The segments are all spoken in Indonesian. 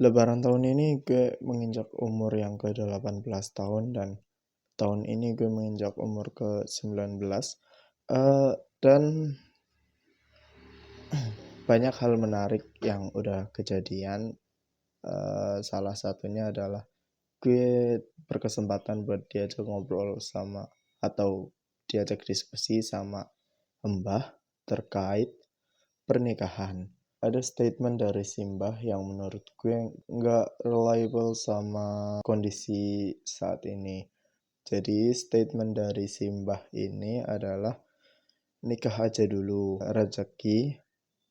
Lebaran tahun ini gue menginjak umur yang ke 18 tahun dan tahun ini gue menginjak umur ke 19. Dan banyak hal menarik yang udah kejadian. Salah satunya adalah gue berkesempatan buat diajak ngobrol sama atau diajak diskusi sama Mbah terkait pernikahan. Ada statement dari Simbah yang menurut gue nggak reliable sama kondisi saat ini. Jadi statement dari Simbah ini adalah nikah aja dulu, rezeki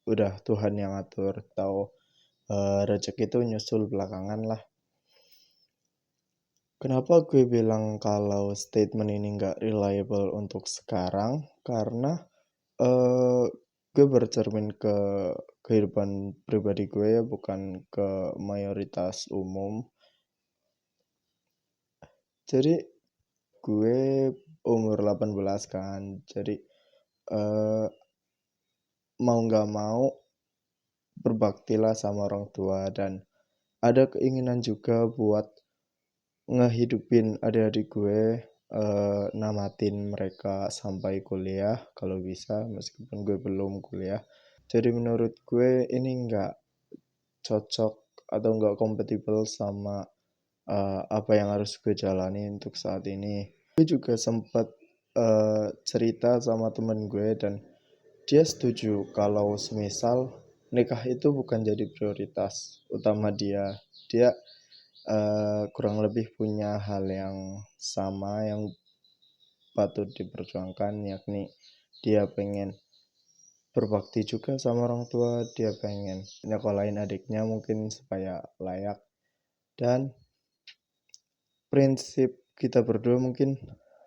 udah Tuhan yang atur, tahu rezeki itu nyusul belakangan lah. Kenapa gue bilang kalau statement ini nggak reliable untuk sekarang? Karena eh gue bercermin ke kehidupan pribadi gue ya, bukan ke mayoritas umum. Jadi gue umur 18 kan. Jadi eh mau nggak mau berbaktilah sama orang tua dan ada keinginan juga buat ngehidupin adik-adik gue, namatin mereka sampai kuliah kalau bisa meskipun gue belum kuliah. Jadi menurut gue ini nggak cocok atau nggak kompatibel sama apa yang harus gue jalani untuk saat ini. Gue juga sempat cerita sama temen gue dan dia setuju kalau semisal nikah itu bukan jadi prioritas utama dia. Dia kurang lebih punya hal yang sama yang patut diperjuangkan, yakni dia pengen berbakti juga sama orang tua, dia pengen nyekolahin adiknya mungkin supaya layak, dan prinsip kita berdua mungkin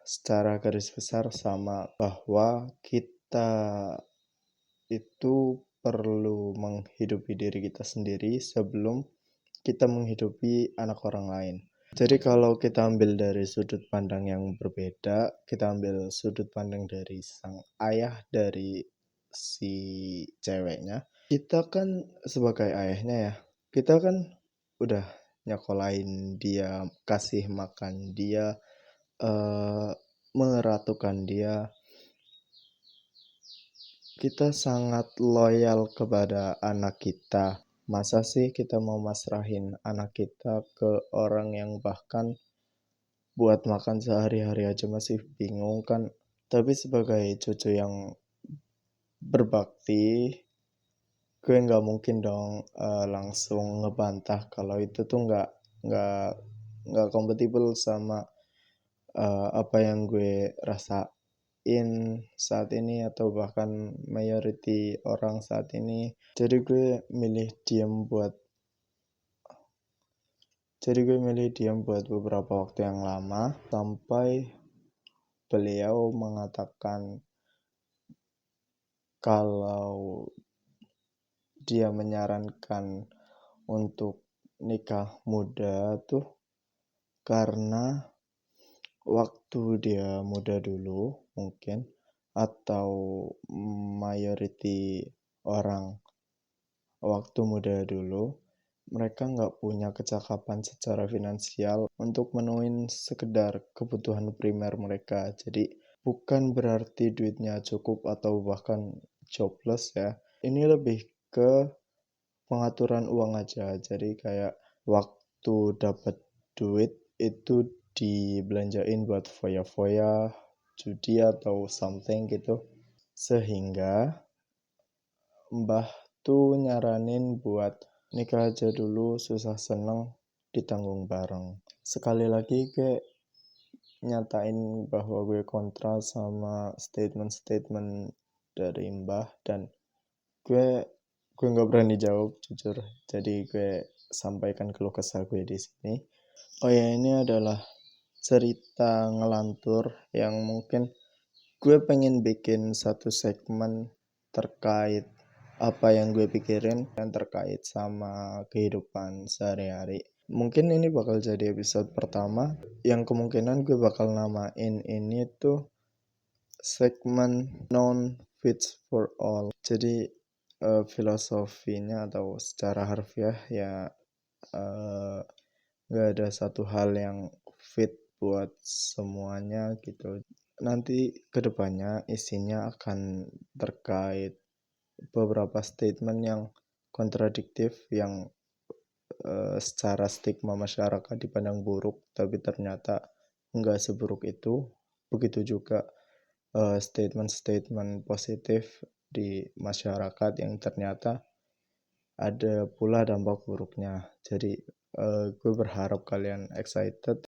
secara garis besar sama, bahwa kita itu perlu menghidupi diri kita sendiri sebelum kita menghidupi anak orang lain. Jadi kalau kita ambil dari sudut pandang yang berbeda, kita ambil sudut pandang dari sang ayah dari si ceweknya. Kita kan sebagai ayahnya ya, kita kan udah nyekolahin dia, kasih makan dia, eh, meratukan dia. Kita sangat loyal kepada anak kita. Masa sih kita mau masrahin anak kita ke orang yang bahkan buat makan sehari-hari aja masih bingung kan? Tapi sebagai cucu yang berbakti, gue nggak mungkin dong langsung ngebantah kalau itu tuh nggak nggak kompatibel sama apa yang gue rasain saat ini atau bahkan mayority orang saat ini. Jadi gue milih diam buat beberapa waktu yang lama sampai beliau mengatakan kalau dia menyarankan untuk nikah muda tuh karena waktu dia muda dulu mungkin, atau mayority orang waktu muda dulu mereka nggak punya kecakapan secara finansial untuk menuhin sekedar kebutuhan primer mereka. Jadi bukan berarti duitnya cukup atau bahkan jobless ya. Ini lebih ke pengaturan uang aja. Jadi kayak waktu dapat duit itu dibelanjain buat foya-foya, judi atau something gitu. Sehingga Mbah tuh nyaranin buat nikah aja dulu, susah seneng ditanggung bareng. Sekali lagi gue nyatain bahwa gue kontra sama statement-statement dari Mbah, dan gue gue nggak berani jawab jujur. Jadi gue sampaikan keluh kesah gue di sini. Oh ya, ini adalah cerita ngelantur yang mungkin gue pengen bikin satu segmen terkait apa yang gue pikirin dan terkait sama kehidupan sehari-hari. Mungkin ini bakal jadi episode pertama yang kemungkinan gue bakal namain ini tuh segmen non fits for all. Jadi filosofinya atau secara harfiah ya, nggak ada satu hal yang fit buat semuanya gitu. Nanti kedepannya isinya akan terkait beberapa statement yang kontradiktif yang secara stigma masyarakat dipandang buruk, tapi ternyata enggak seburuk itu. Begitu juga statement-statement positif di masyarakat yang ternyata ada pula dampak buruknya. Jadi gue berharap kalian excited